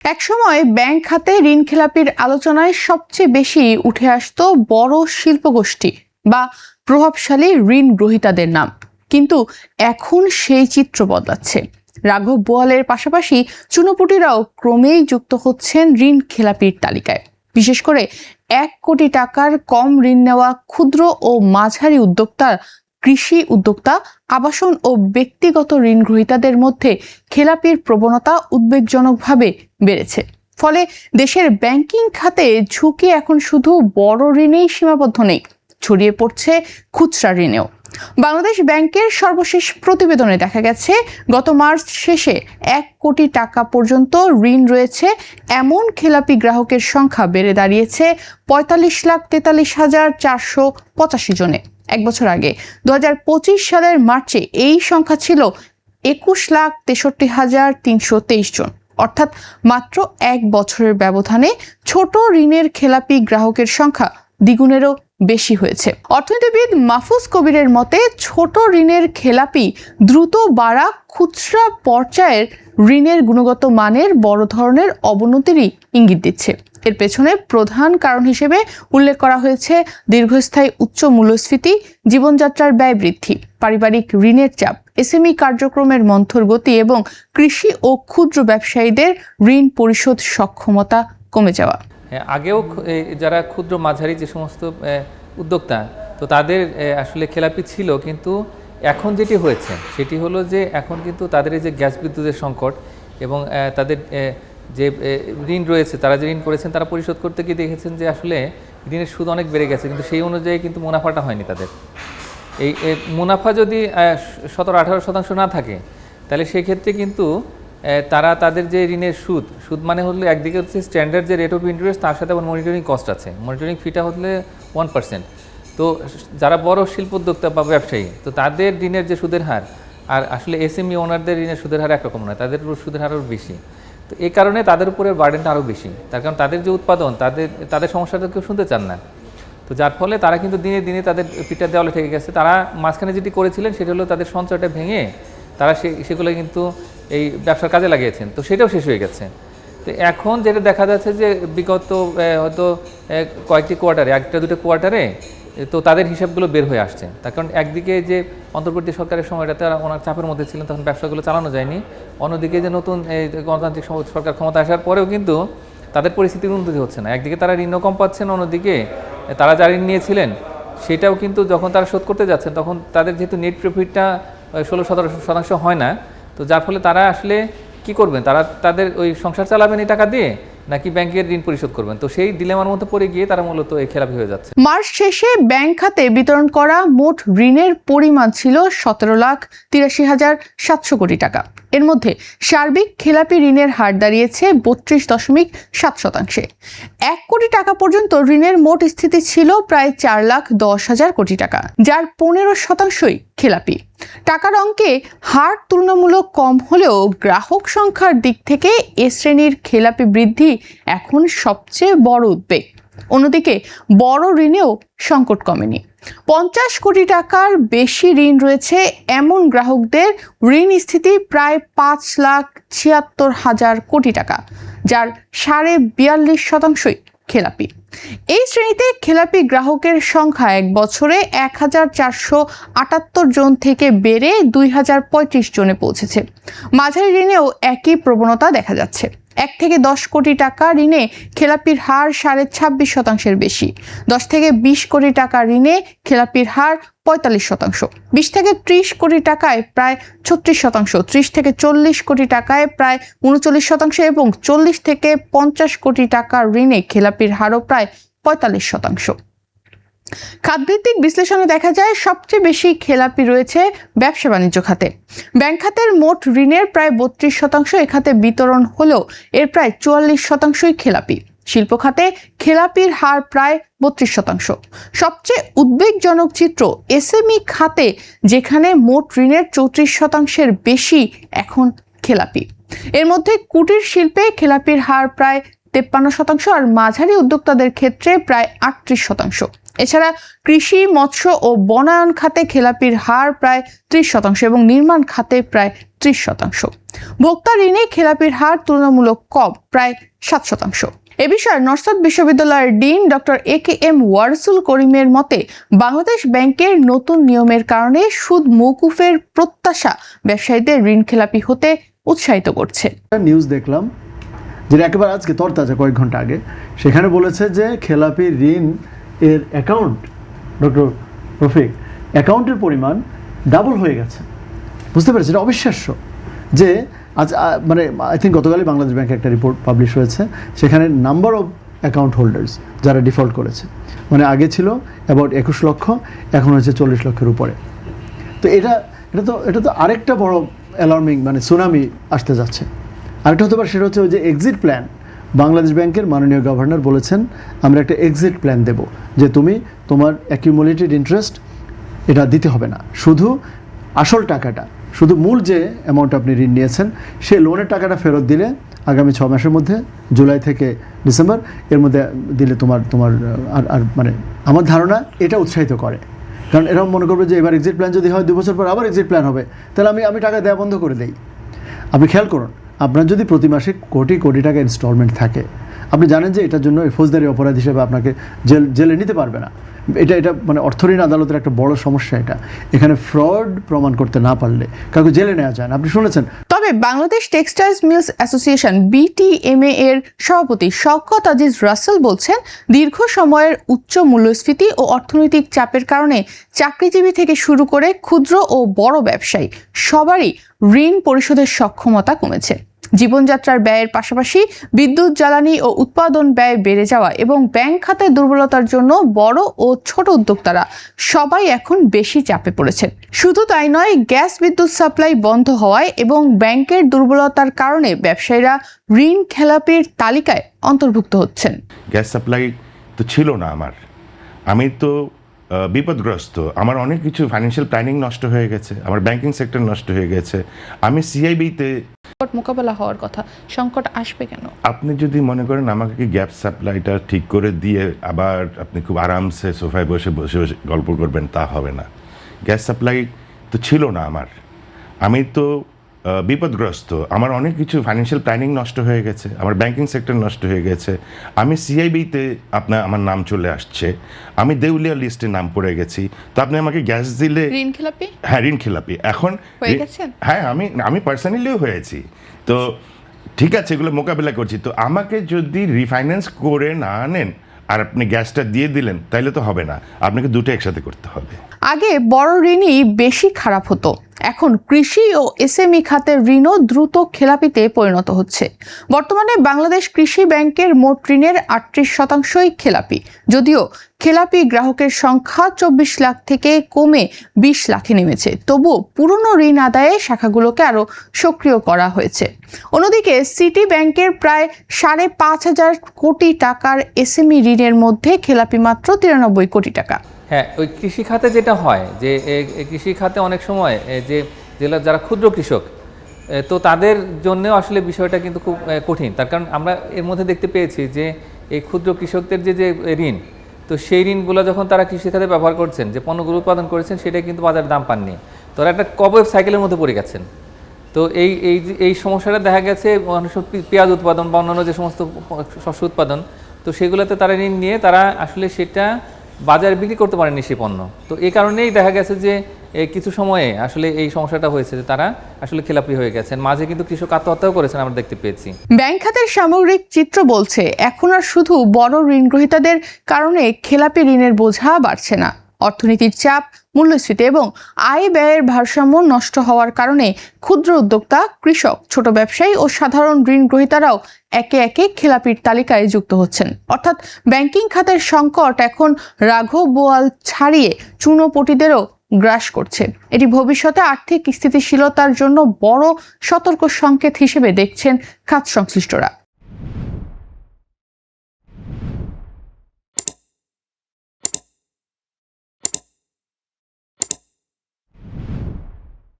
একসময় ব্যাংক খাতে ঋণ খেলাপির আলোচনায় সবচেয়ে বেশি উঠে আসতো বড় শিল্পগোষ্ঠী বা প্রভাবশালী ঋণ গ্রহীতাদের নাম, কিন্তু এখন সেই চিত্র বদলাচ্ছে। রাঘব বোয়ালের পাশাপাশি চুনোপুটিরাও ক্রমেই যুক্ত হচ্ছেন ঋণ খেলাপির তালিকায়। বিশেষ করে 1 কোটি টাকার কম ঋণ নেওয়া ক্ষুদ্র ও মাঝারি উদ্যোক্তা, কৃষি উদ্যোক্তা, আবাসন ও ব্যক্তিগত ঋণ গ্রহীতাদের মধ্যে খেলাপির প্রবণতা উদ্বেগজনকভাবে বেড়েছে। ফলে দেশের ব্যাংকিং খাতে ঝুঁকি এখন শুধু বড় ঋণেই সীমাবদ্ধ নেই, ছড়িয়ে পড়ছে খুচরা ঋণেও। বাংলাদেশ ব্যাংকের সর্বশেষ প্রতিবেদনে দেখা গেছে, গত মার্চ শেষে 1 কোটি টাকা পর্যন্ত ঋণ রয়েছে এমন খেলাপি গ্রাহকের সংখ্যা বেড়ে দাঁড়িয়েছে 45,43,485 জনে। এক বছর আগে 2025 সালের মার্চে এই সংখ্যা ছিল 21,63,323 জন। অর্থাৎ মাত্র 1 বছরের ব্যবধানে ছোট ঋণের খেলাপি গ্রাহকের সংখ্যা দ্বিগুণেরও বেশি হয়েছে। অর্থনীতিবিদ মাহফুজ কবিরের মতে, ছোট ঋণের খেলাপি দ্রুত বাড়া খুচরা পর্যায়ের ঋণের গুণগত মানের বড় ধরনের অবনতিরই ইঙ্গিত দিচ্ছে। এর পেছনে প্রধান কারণ হিসেবে উল্লেখ করা হয়েছে দীর্ঘস্থায়ী উচ্চ মূল্যস্ফীতি, জীবনযাত্রার ব্যয় বৃদ্ধি, পারিবারিক ঋণের চাপ, এসএমই কার্যক্রমের মন্থর গতি এবং কৃষি ও ক্ষুদ্র ব্যবসায়ীদের ঋণ পরিশোধ সক্ষমতা কমে যাওয়া। আগেও যারা ক্ষুদ্র মাঝারি যে সমস্ত উদ্যোক্তা, তো তাদের আসলে খেলাপি ছিল, কিন্তু এখন যেটি হয়েছে সেটি হলো যে এখন কিন্তু তাদের এই যে গ্যাস বিদ্যুতের সংকট এবং তাদের যে ঋণ রয়েছে, তারা যে ঋণ করেছেন তারা পরিশোধ করতে গিয়ে দেখেছেন যে আসলে ঋণের সুদ অনেক বেড়ে গেছে, কিন্তু সেই অনুযায়ী কিন্তু মুনাফাটা হয়নি তাদের। এই মুনাফা যদি 17-18% না থাকে, তাহলে সেই ক্ষেত্রে কিন্তু তারা তাদের যে ঋণের সুদ মানে হলো একদিকে হচ্ছে স্ট্যান্ডার্ড যে রেট অফ ইন্টারেস্ট, তার সাথে আবার মনিটরিং কস্ট আছে। মনিটরিং ফিটা হলে 1%। তো যারা বড় শিল্পোদ্যোক্তা বা ব্যবসায়ী, তো তাদের ঋণের যে সুদের হার আর আসলে এসএমই ওনারদের ঋণের সুদের হার একরকম নয়, তাদের সুদের হার আরও বেশি। তো এই কারণে তাদের উপরে বার্ডেনটা আরও বেশি, তার কারণ তাদের যে উৎপাদন, তাদের সমস্যাটা কেউ শুনতে চান না। তো যার ফলে তারা কিন্তু দিনে দিনে তাদের পিঠের দেওয়ালে ঠেকে গেছে। তারা মাঝখানে যেটি করেছিলেন সেটা হলো তাদের সঞ্চয়টা ভেঙে তারা সেগুলো কিন্তু এই ব্যবসার কাজে লাগিয়েছেন, তো সেটাও শেষ হয়ে গেছে। তো এখন যেটা দেখা যাচ্ছে যে বিগত হয়তো কয়েকটি কোয়ার্টারে, 1-2 কোয়ার্টারে তো তাদের হিসাবগুলো বের হয়ে আসছে। তার কারণ একদিকে যে অন্তর্বর্তী সরকারের সময়টাতে ওনার চাপের মধ্যে ছিলেন, তখন ব্যবসাগুলো চালানো যায়নি। অন্যদিকে যে নতুন গণতান্ত্রিক সরকার ক্ষমতা আসার পরেও কিন্তু তাদের পরিস্থিতির উন্নতি হচ্ছে না। একদিকে তারা ঋণও কম পাচ্ছেন, অন্যদিকে তারা যা ঋণ নিয়েছিলেন সেটাও কিন্তু যখন তারা শোধ করতে যাচ্ছেন, তখন তাদের যেহেতু নেট প্রফিটটা 16-17% হয় না, তো যার ফলে তারা আসলে কি করবেন, তারা তাদের ওই সংসার চালাবেন এই টাকা দিয়ে, নাকি ব্যাংকের ঋণ পরিশোধ করবেন। তো সেই ডিলেমার মধ্যে পড়ে গিয়ে তারা মূলত এই খেলাপি হয়ে যাচ্ছে। মার্চ শেষে ব্যাংক খাতে বিতরণ করা মোট ঋণের পরিমাণ ছিল 17,83,700 কোটি টাকা। এর মধ্যে সার্বিক খেলাপি ঋণের হার দাঁড়িয়েছে 32.7%। 1 কোটি টাকা পর্যন্ত ঋণের মোট স্থিতি ছিল প্রায় 4,10,000 কোটি টাকা, যার 15%ই খেলাপি। টাকার অঙ্কে হার তুলনামূলক কম হলেও গ্রাহক সংখ্যার দিক থেকে এ শ্রেণীর খেলাপি বৃদ্ধি এখন সবচেয়ে বড় উদ্বেগ। অন্যদিকে বড় ঋণেও সংকট কমেনি। 50 কোটি টাকার বেশি ঋণ রয়েছে এমন গ্রাহকদের ঋণ স্থিতি প্রায় 5,76,000 কোটি টাকা, যার 42.5%ই খেলাপি। এই শ্রেণীতে খেলাপি গ্রাহকের সংখ্যা 1 বছরে 1,478 জন থেকে বেড়ে 2,035 জনে পৌঁছেছে। মাঝারি ঋণেও একই প্রবণতা দেখা যাচ্ছে। 1 থেকে 10 কোটি টাকা ঋণে খেলাপির হার 26.5%-এর বেশি। 10 থেকে 20 কোটি টাকা ঋণে খেলাপির হার 45%। 20 থেকে 30 কোটি টাকায় প্রায় 36%, 30 থেকে 40 কোটি টাকায় প্রায় 39% এবং 40 থেকে 50 কোটি টাকা ঋণে খেলাপির হারও প্রায় 45%। খাতভিত্তিক বিশ্লেষণে দেখা যায়, সবচেয়ে বেশি খেলাপি রয়েছে ব্যবসা বাণিজ্য খাতে। ব্যাংক খাতের মোট ঋণের প্রায় 32% এ খাতে বিতরণ হলেও এর প্রায় 44%ই খেলাপি। শিল্প খাতে খেলাপির হার প্রায় 32%। সবচেয়ে উদ্বেগজনক চিত্র এসএমই খাতে, যেখানে মোট ঋণের 34%-এর বেশি এখন খেলাপি। এর মধ্যে কুটির শিল্পে খেলাপির হার প্রায় 53%, আর মাঝারি উদ্যোক্তাদের ক্ষেত্রে প্রায় 38%। এছাড়া কৃষি, মৎস্য ও বনায়ন খাতে খেলাপির হার প্রায় 30% এবং নির্মাণ খাতে প্রায় 30%। ভোক্তা ঋণে খেলাপির হার তুলনামূলক কম, প্রায় 7%। এ বিষয়ে নর্থ সাউথ বিশ্ববিদ্যালয়ের ডিন ডক্টর AKM ওয়ারসুল করিমের মতে, বাংলাদেশ ব্যাংকের নতুন নিয়মের কারণে সুদ মওকুফের প্রত্যাশা ব্যবসায়ীদের ঋণ খেলাপি হতে উৎসাহিত করছে। নিউজ দেখলাম যেটা একেবারে আজকে তরতাজা, কয়েক ঘন্টা আগে, সেখানে বলেছে যে খেলাপি ঋণ এর অ্যাকাউন্ট, ডক্টর রফিক, অ্যাকাউন্টের পরিমাণ ডাবল হয়ে গেছে। বুঝতে পেরেছি, এটা অবিশ্বাস্য যে আজ মানে আই থিঙ্ক গতকালই বাংলাদেশ ব্যাংকে একটা রিপোর্ট পাবলিশ হয়েছে, সেখানে নাম্বার অফ অ্যাকাউন্ট হোল্ডার্স যারা ডিফল্ট করেছে, মানে আগে ছিল অ্যাবাউট 21 লক্ষ, এখন হয়েছে 40 লক্ষের উপরে। তো এটা তো আরেকটা বড় অ্যালার্মিং, মানে সুনামি আসতে যাচ্ছে। আরেকটা হতে পারে, সেটা হচ্ছে ওই যে এক্সিট প্ল্যান। বাংলাদেশ ব্যাংকের মাননীয় গভর্নর বলেছেন আমরা একটা এক্সিট প্ল্যান দেব, যে তুমি তোমার অ্যাকিউমুলেটেড ইন্টারেস্ট এটা দিতে হবে না, শুধু আসল টাকাটা, শুধু মূল যে অ্যামাউন্ট আপনি ঋণ নিয়েছেন সেই লোনের টাকাটা ফেরত দিলে আগামী 6 মাসের মধ্যে, জুলাই থেকে ডিসেম্বর এর মধ্যে দিলে তোমার আর মানে আমার ধারণা এটা উৎসাহিত করে। কারণ এরকম মনে করবে যে এবার এক্সিট প্ল্যান যদি হয় 2 বছর পর আবার এক্সিট প্ল্যান হবে, তাহলে আমি টাকা দেওয়া বন্ধ করে দেই। আপনি খেয়াল করুন, আপনার যদি প্রতি মাসে কোটি কোটি টাকা ইনস্টলমেন্ট থাকে, আপনি জানেন যে এটার জন্য ফৌজদারি অপরাধ হিসেবে আপনাকে জেলে নিতে পারবে না। এটা মানে অর্থঋণ আদালতের একটা বড় সমস্যা। এখানে ফ্রড প্রমাণ করতে না পারলে কাউকে জেলে নেওয়া যায় না। আপনি শুনেছেন। তবে Bangladesh textiles mills association BTMA এর সভাপতি শওকত আজিজ রাসেল বলছেন, দীর্ঘ সময়ের উচ্চ মূল্যস্ফীতি ও অর্থনৈতিক চাপের কারণে চাকরিজীবী থেকে শুরু করে ক্ষুদ্র ও বড় ব্যবসায়ী সবারই ঋণ পরিশোধের সক্ষমতা কমেছে। জীবনযাত্রার ব্যয়ের পাশাপাশি বিদ্যুৎ, জ্বালানি ও উৎপাদন ব্যয় বেড়ে যাওয়া এবং ব্যাংক খাতের দুর্বলতার জন্য বড় ও ছোট উদ্যোক্তারা সবাই এখন বেশি চাপে পড়েছেন। শুধু তাই নয়, গ্যাস বিদ্যুৎ সাপ্লাই বন্ধ হওয়ায় এবং ব্যাংকের দুর্বলতার কারণে ব্যবসায়ীরা ঋণ খেলাপির তালিকায় অন্তর্ভুক্ত হচ্ছেন। গ্যাস সাপ্লাই তো ছিল না আমি তো বিপদগ্রস্ত। আমার অনেক কিছু ফাইন্যান্সিয়াল প্ল্যানিং নষ্ট হয়ে গেছে, আমার ব্যাংকিং সেক্টর নষ্ট হয়ে গেছে। আমি CIB-তে মোকাবেলা হওয়ার কথা, সংকট আসবে কেন? আপনি যদি মনে করেন আমাকে কি গ্যাস সাপ্লাইটা ঠিক করে দিয়ে আবার আপনি খুব আরামসে সোফায় বসে বসে গল্প করবেন, তা হবে না। গ্যাস সাপ্লাই তো ছিল না আমি তো বিপদগ্রস্ত। আমার অনেক কিছু ফাইন্যান্সিয়াল প্ল্যানিং নষ্ট হয়ে গেছে, আমার ব্যাংকিং সেক্টর নষ্ট হয়ে গেছে। আমি CIB-তে আমার নাম চলে আসছে, আমি দেউলিয়া লিস্টে নাম পড়ে গেছি। তো আপনি আমাকে গ্যাস দিলে ঋণ খেলাপি? হ্যাঁ, ঋণ খেলাপি এখন হয়ে গেছেন? হ্যাঁ, আমি পার্সোনালিও হয়েছি। তো ঠিক আছে, এগুলো মোকাবেলা করছি। তো আমাকে যদি রিফাইন্যান্স করে না আনেন আর আপনি গ্যাসটা দিয়ে দিলেন, তাইলে তো হবে না, আপনাকে দুটো একসাথে করতে হবে। আগে বড় ঋণই বেশি খারাপ হতো, এখন কৃষি ও SME খাতের ঋণও দ্রুত খেলাপিতে পরিণত হচ্ছে। বর্তমানে বাংলাদেশ কৃষি ব্যাংকের মোট ঋণের 38%ই খেলাপি, যদিও খেলাপি গ্রাহকের সংখ্যা 24 লাখ থেকে কমে 20 লাখে নেমেছে। তবু পুরনো ঋণ আদায়ে শাখাগুলোকে আরও সক্রিয় করা হয়েছে। অন্যদিকে সিটি ব্যাংকের প্রায় 5,500 কোটি টাকার SME ঋণের মধ্যে খেলাপি মাত্র 93 কোটি টাকা। হ্যাঁ, ওই কৃষি খাতে যেটা হয় যে কৃষি খাতে অনেক সময় যারা ক্ষুদ্র কৃষক, তো তাদের জন্যও আসলে বিষয়টা কিন্তু খুব কঠিন। তার কারণ আমরা এর মধ্যে দেখতে পেয়েছি যে এই ক্ষুদ্র কৃষকদের যে ঋণ, তো সেই ঋণগুলো যখন তারা কৃষি খাতে ব্যবহার করছেন, যে পণ্যগুলো উৎপাদন করেছেন, সেটা কিন্তু বাজারে দাম পাননি। তারা একটা কবওয়েব সাইকেলের মধ্যে পড়ে গেছেন। তো এই সমস্যাটা দেখা গেছে অনেক সময় পেঁয়াজ উৎপাদন বা অন্যান্য যে সমস্ত শস্য উৎপাদন, তো সেগুলোতে তারা ঋণ নিয়ে তারা আসলে সেটা বাজারে বিক্রি করতে পারেনি সেই পণ্য। তো এই কারণেই দেখা গেছে যে কিছু সময়ে আসলে এই সমস্যাটা হয়েছে যে তারা আসলে খেলাপি হয়ে গেছেন। মাঝে কিন্তু কৃষক আত্মহত্যাও করেছেন, আমরা দেখতে পেয়েছি। ব্যাংক খাতের সামগ্রিক চিত্র বলছে, এখন আর শুধু বড় ঋণ গ্রহীতাদের কারণে খেলাপি ঋণের বোঝা বাড়ছে না। অর্থনীতির চাপ, মূল্যস্ফীতি এবং আয় ব্যয়ের ভারসাম্য নষ্ট হওয়ার কারণে ক্ষুদ্র উদ্যোক্তা, কৃষক, ছোট ব্যবসায়ী ও সাধারণ ঋণ গ্রহীতারাও একে একে খেলাপির তালিকায় যুক্ত হচ্ছেন। অর্থাৎ ব্যাংকিং খাতের সংকট এখন রাঘব বোয়াল ছাড়িয়ে চূর্ণপটিদেরও গ্রাস করছে। এটি ভবিষ্যতে আর্থিক স্থিতিশীলতার জন্য বড় সতর্ক সংকেত হিসেবে দেখছেন খাত সংশ্লিষ্টরা।